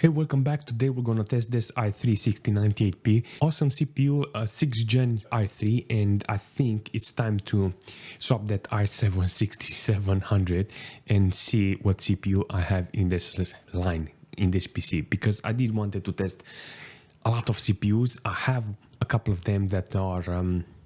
Hey, welcome back. Today we're gonna test this i3 6098P. Awesome CPU, 6th gen i3, and I think it's time to swap that i7 6700 and see what CPU I have in this line, in this PC, because I did wanted to test a lot of CPUs. I have a couple of them that are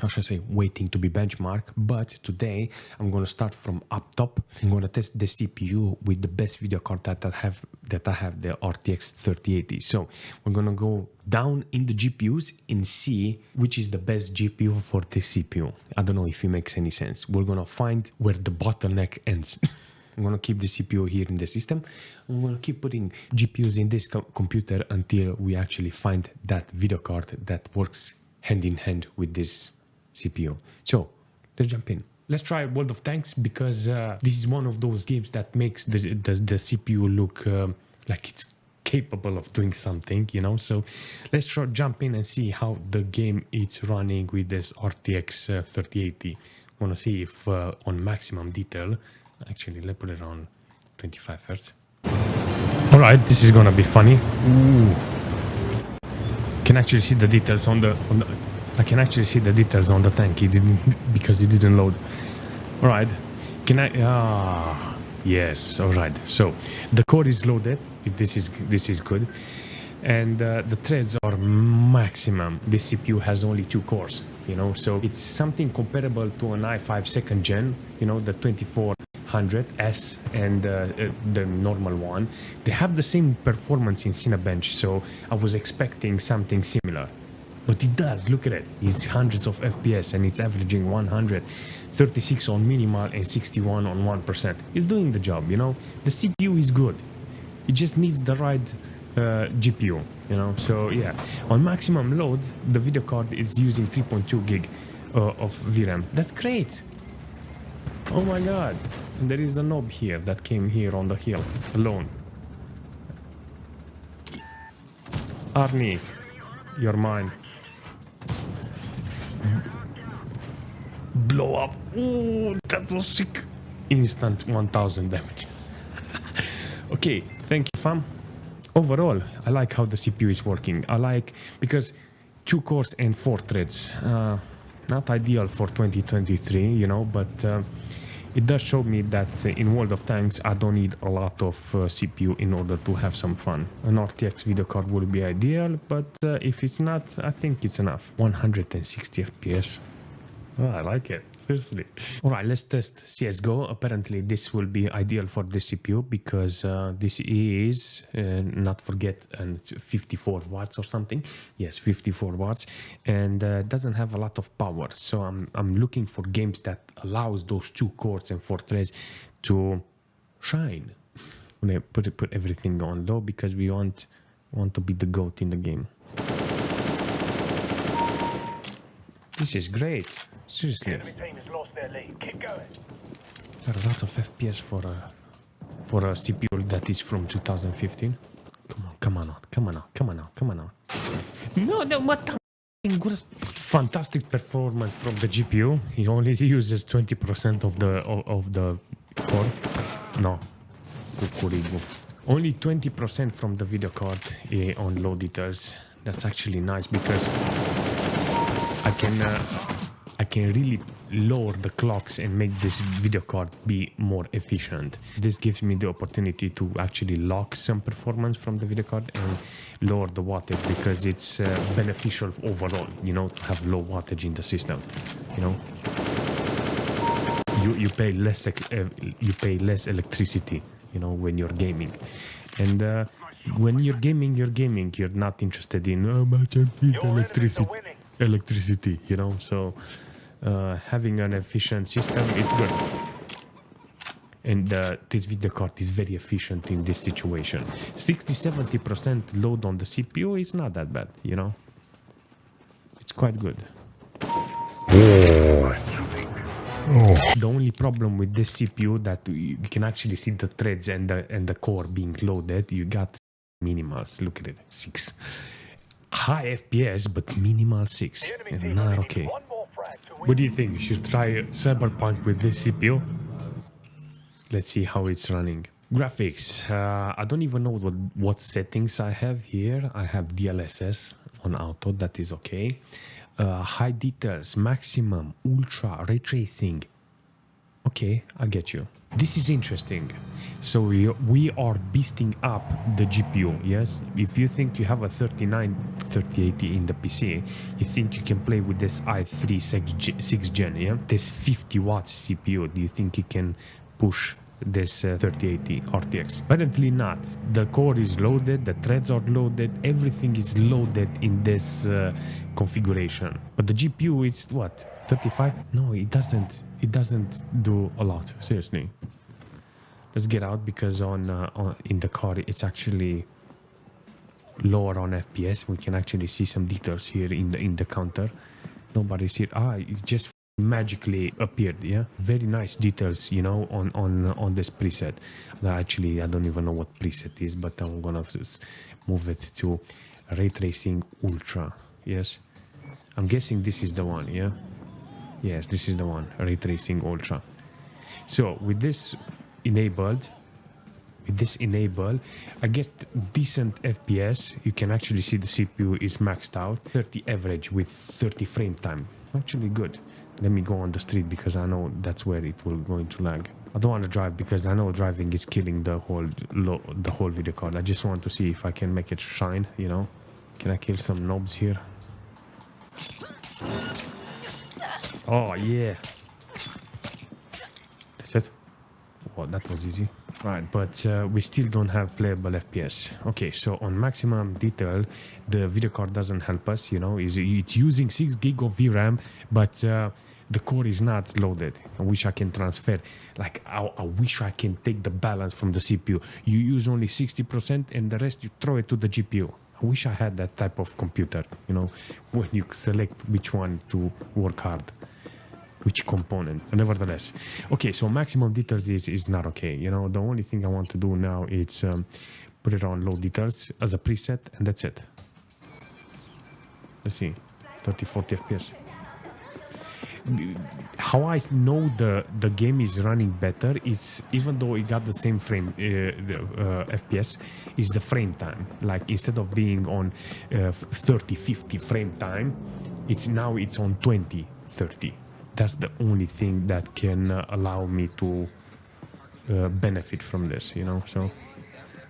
how should I say, waiting to be benchmarked. But today I'm going to start from up top. I'm going to test the CPU with the best video card that I have, the RTX 3080. So we're going to go down in the GPUs and see which is the best GPU for this CPU. I don't know if it makes any sense. We're going to find where the bottleneck ends. I'm going to keep the CPU here in the system. I'm going to keep putting GPUs in this computer until we actually find that video card that works hand in hand with this CPU. So let's jump in. Let's try World of Tanks, because this is one of those games that makes the CPU look like it's capable of doing something, you know. So let's jump in and see how the game is running with this RTX 3080. I want to see if on maximum detail. Actually, let's put it on 25 Hz. All right, this is gonna be funny. Ooh. Can actually see the details on the. I can actually see the details on the tank. It didn't, because it didn't load. All right. Can I? Yes. All right. So the core is loaded. This is good, and the threads are maximum. This CPU has only 2 cores. You know, so it's something comparable to an i5 2nd gen. You know, the 2400S and the normal one. They have the same performance in Cinebench, so I was expecting something similar. But it does, look at it. It's hundreds of FPS and it's averaging 136 on minimal and 61 on 1%. It's doing the job, you know. The CPU is good. It just needs the right GPU, you know. So yeah, on maximum load, the video card is using 3.2 gig of VRAM. That's great. Oh my God. And there is a knob here that came here on the hill alone. Arnie, you're mine. Blow up. Ooh, that was sick. Instant 1000 damage. Okay, thank you, fam. Overall, I like how the CPU is working. I like, because 2 cores and 4 threads. Not ideal for 2023, you know, but it does show me that in World of Tanks, I don't need a lot of CPU in order to have some fun. An RTX video card would be ideal, but if it's not, I think it's enough. 160 FPS. Oh, I like it. Seriously. All right, let's test CSGO. Apparently, this will be ideal for the CPU because this is, not forget, 54 watts or something. Yes, 54 watts, and doesn't have a lot of power. So I'm looking for games that allows those 2 cores and 4 threads to shine. I'm gonna put everything on low because we want to be the GOAT in the game. This is great. Seriously. Got a lot of FPS for a CPU that is from 2015. Come on out. No, what the good, fantastic performance from the GPU. He only uses 20% of the core. No. Only 20% from the video card on low details. That's actually nice because I can really lower the clocks and make this video card be more efficient. This gives me the opportunity to actually lock some performance from the video card and lower the wattage, because it's beneficial overall, you know, to have low wattage in the system. You know, you pay less electricity, you know, when you're gaming, and when you're gaming, you're not interested in how much I need electricity, you know. So having an efficient system is good, and this video card is very efficient in this situation. 60-70% load on the CPU is not that bad, you know. It's quite good. The only problem with this CPU that you can actually see the threads and the core being loaded. You got minimals. Look at it, 6. High FPS, but minimal 6. Not okay. What do you think? You should try CYBERPUNK with this CPU? Let's see how it's running. Graphics. I don't even know what settings I have here. I have DLSS on auto. That is okay. High details, maximum, ultra, ray tracing. Okay, I get you. This is interesting. So we are beasting up the GPU, yes? If you think you have a 3080 in the PC, you think you can play with this i3 6th gen, yeah? This 50 watts CPU, do you think you can push this 3080 RTX? Apparently not. The core is loaded, the threads are loaded, everything is loaded in this configuration. But the GPU, it's what? 35? No, it doesn't do a lot, seriously. Let's get out because in the car it's actually lower on FPS. We can actually see some details here in the counter. Nobody's here. It just magically appeared. Yeah, very nice details, you know, on this preset. Actually, I don't even know what preset is, but I'm gonna move it to ray tracing ultra. Yes, I'm guessing this is the one. Yeah, yes, this is the one, ray tracing ultra. So with this enabled, I get decent FPS. You can actually see the CPU is maxed out. 30 average with 30 frame time. Actually good. Let me go on the street because I know that's where it will going to lag. I don't want to drive because I know driving is killing the whole video card. I just want to see if I can make it shine, you know. Can I kill some knobs here? Oh yeah. That's it. Oh, that was easy. Right, but we still don't have playable FPS. Okay, so on maximum detail, the video card doesn't help us, you know. It's using 6 gig of VRAM, but the core is not loaded. I wish I can transfer. Like, I wish I can take the balance from the CPU. You use only 60% and the rest you throw it to the GPU. I wish I had that type of computer, you know, when you select which one to work hard. Which component. Nevertheless, okay, so maximum details is not okay, you know. The only thing I want to do now is put it on low details as a preset, and that's it. Let's see, 30-40 FPS. How I know the game is running better is, even though it got the same frame FPS, is the frame time. Like, instead of being on 30-50 frame time, it's on 20-30. That's the only thing that can allow me to benefit from this, you know. So,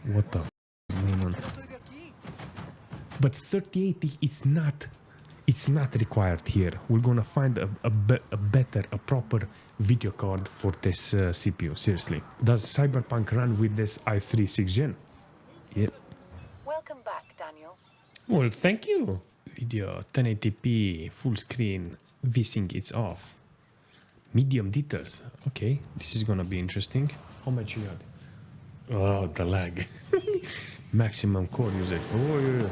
what the f is going on? But 3080 it's not required here. We're gonna find a proper video card for this CPU. Seriously, does CYBERPUNK run with this i3 6th gen? Yep. Welcome back, Daniel. Well, thank you. Video 1080p full screen. VSync is off. Medium details. Okay, this is gonna be interesting. How much you got? Oh, the lag. Maximum core usage. Oh, yeah.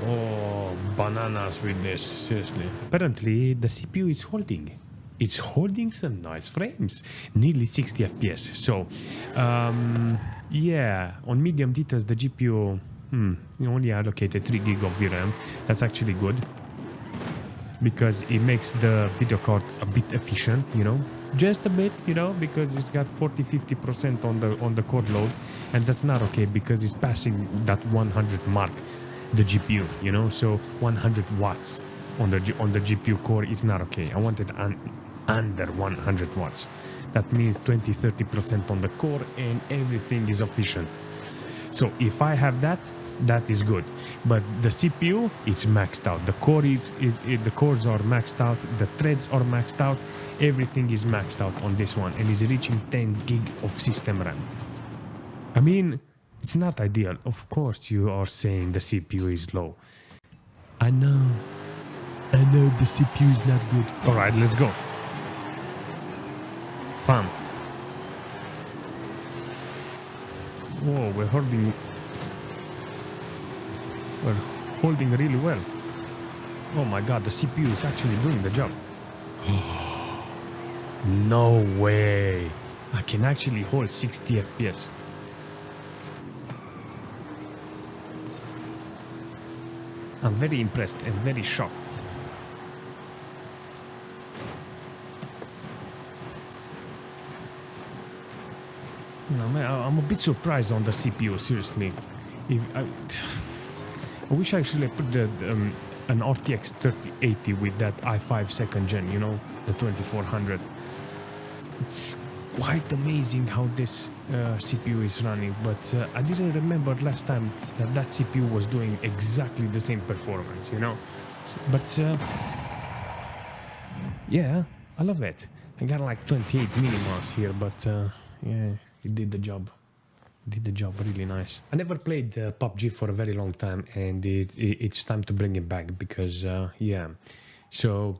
Oh, bananas with this. Seriously. Apparently, the CPU is holding. It's holding some nice frames. Nearly 60 FPS. So, yeah, on medium details, the GPU you only allocated 3 gig of VRAM. That's actually good, because it makes the video card a bit efficient, you know, just a bit, you know, because it's got 40-50% on the core load, and that's not okay because it's passing that 100 mark, the GPU, you know. So 100 watts on the GPU core is not okay. I wanted under 100 watts. That means 20-30% on the core and everything is efficient. So if I have that is good. But the CPU, it's maxed out. The core the cores are maxed out. The threads are maxed out. Everything is maxed out on this one, and is reaching 10 gig of system RAM. I mean, it's not ideal. Of course, you are saying the CPU is low. I know the CPU is not good. All right, let's go. Fam. Whoa, we're holding really well. Oh my god, the CPU is actually doing the job. No way. I can actually hold 60 FPS. I'm very impressed and very shocked. I'm a bit surprised on the CPU, seriously. I wish I actually put an RTX 3080 with that i5 second gen, you know, the 2400. It's quite amazing how this CPU is running, but I didn't remember last time that CPU was doing exactly the same performance, you know. But yeah, I love it. I got like 28 millimars here, but yeah, it did the job. Did the job really nice. I never played PUBG for a very long time, and it's time to bring it back because yeah. So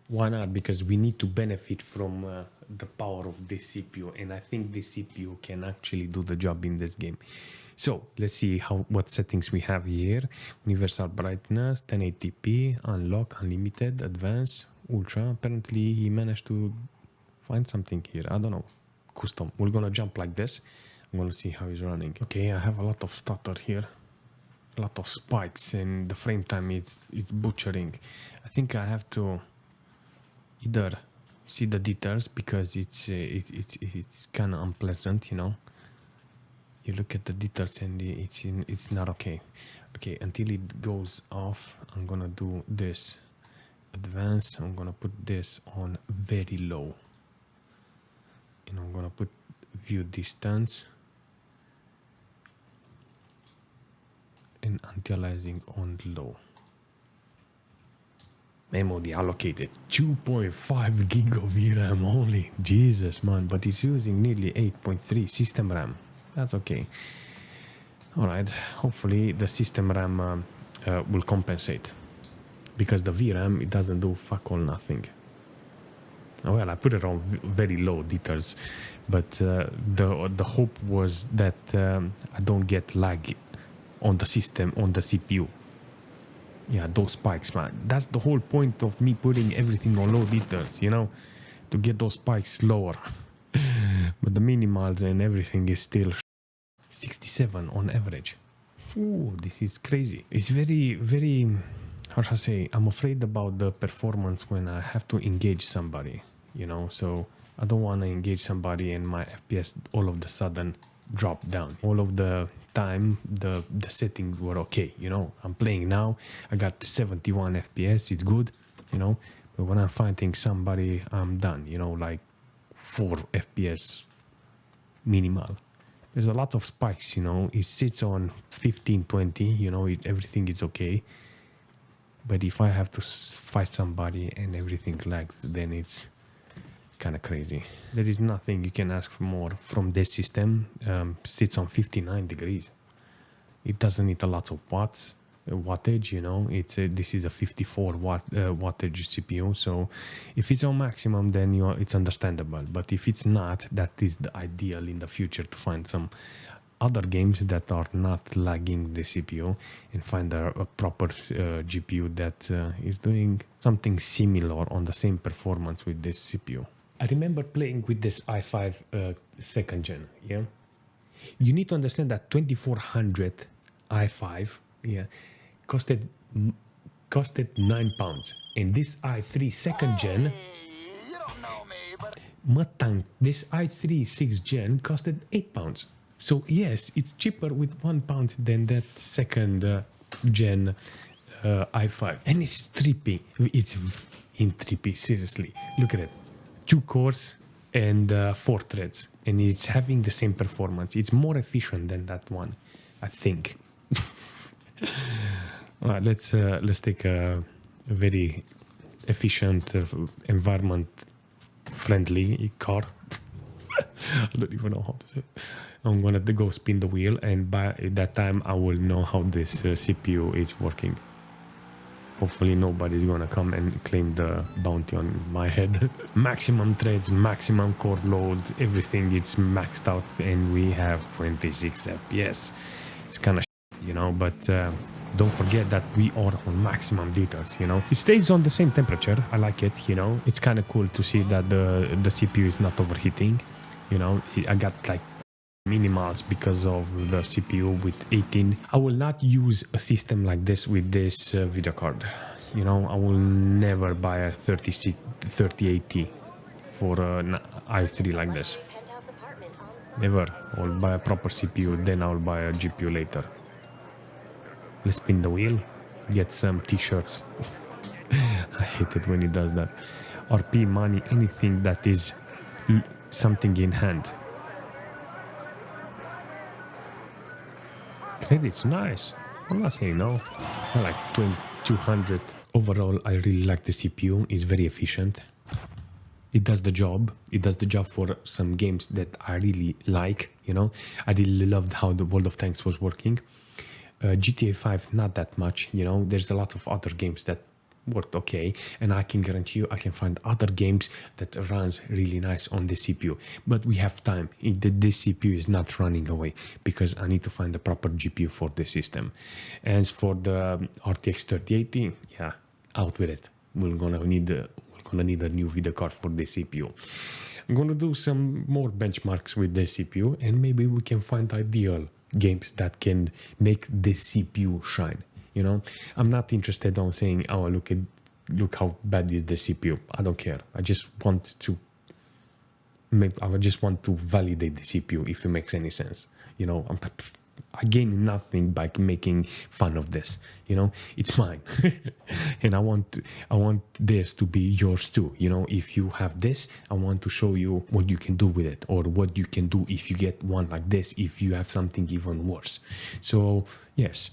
why not? Because we need to benefit from the power of this CPU, and I think this CPU can actually do the job in this game. So let's see what settings we have here. Universal brightness, 1080p, unlock, unlimited, advanced, ultra. Apparently he managed to find something here. I don't know. Custom. We're gonna jump like this. I'm gonna see how he's running. Okay, I have a lot of stutter here. A lot of spikes, and the frame time is butchering. I think I have to either see the details because it's kind of unpleasant, you know. You look at the details and it's not okay. Okay, until it goes off, I'm gonna do this. Advanced. I'm gonna put this on very low, and I'm gonna put view distance and anti-aliasing on low. Memory allocated 2.5 gig of VRAM only. Jesus, man, but it's using nearly 8.3 system RAM. That's okay. All right, hopefully the system RAM will compensate, because the VRAM, it doesn't do fuck all nothing. Well, I put it on very low details, but the hope was that I don't get lag on the system, on the CPU. Yeah, those spikes, man. That's the whole point of me putting everything on low details, you know, to get those spikes lower. But the minimals and everything is still 67 on average. Ooh, this is crazy. It's very, very, how should I say, I'm afraid about the performance when I have to engage somebody, you know, so I don't want to engage somebody and my FPS all of a sudden drop down. All of the time the settings were okay, you know. I'm playing now, I got 71 FPS, it's good, you know, but when I'm fighting somebody, I'm done, you know, like 4 FPS minimal. There's a lot of spikes, you know. It sits on 15, 20, you know, everything is okay. But if I have to fight somebody and everything lags, then it's kind of crazy. There is nothing you can ask for more from this system. Sits on 59 degrees. It doesn't need a lot of wattage, you know. This is a 54 wattage CPU, so if it's on maximum, then it's understandable. But if it's not, that is the ideal in the future, to find some other games that are not lagging the CPU and find a proper GPU that is doing something similar on the same performance with this CPU. I remember playing with this i5 second gen, yeah? You need to understand that 2400 i5, yeah, costed £9, and this i3 second gen, You don't know me, but this i3 6th gen costed £8. So yes, it's cheaper with £1 than that second gen i5, and it's trippy. It's in trippy, seriously. Look at it, 2 cores and 4 threads, and it's having the same performance. It's more efficient than that one, I think. All right, let's take a very efficient, environment friendly car. I don't even know how to say it. I'm gonna go spin the wheel, and by that time I will know how this CPU is working. Hopefully nobody's gonna come and claim the bounty on my head. Maximum threads, maximum core load, everything it's maxed out, and we have 26 FPS. It's kind of you know, but don't forget that we are on maximum details, you know. It stays on the same temperature. I like it, you know. It's kind of cool to see that the CPU is not overheating, you know. I got like minimals because of the CPU with 18. I will not use a system like this with this video card, you know. I will never buy a 3080 for an i3 like this. Never. I'll buy a proper CPU, then I'll buy a GPU later. Let's spin the wheel, get some t-shirts. I hate it when it does that. RP, money, anything that is something in hand. Credits, nice. I'm not saying no. I like 200. Overall, I really like the CPU. It's very efficient. It does the job. It does the job for some games that I really like, you know. I really loved how the World of Tanks was working. GTA 5, not that much, you know. There's a lot of other games that worked okay, and I can guarantee you I can find other games that runs really nice on the CPU. But we have time. This CPU is not running away because I need to find the proper GPU for the system. As for the RTX 3080, yeah, out with it. We're gonna need a new video card for the CPU. I'm gonna do some more benchmarks with the CPU, and maybe we can find ideal games that can make the CPU shine. You know, I'm not interested on saying, oh, look how bad is the CPU. I don't care. I just want to validate the CPU, if it makes any sense. You know, I gain nothing by making fun of this. You know, it's mine, and I want this to be yours too. You know, if you have this, I want to show you what you can do with it, or what you can do if you get one like this. If you have something even worse, so yes.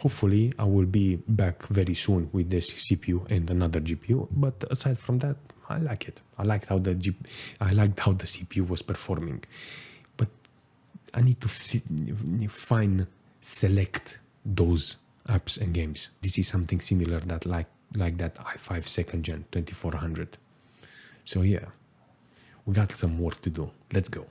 Hopefully, I will be back very soon with this CPU and another GPU. But aside from that, I like it. I liked how the CPU was performing. But I need to select those apps and games. This is something similar that like that i5 2nd gen 2400. So yeah, we got some work to do. Let's go.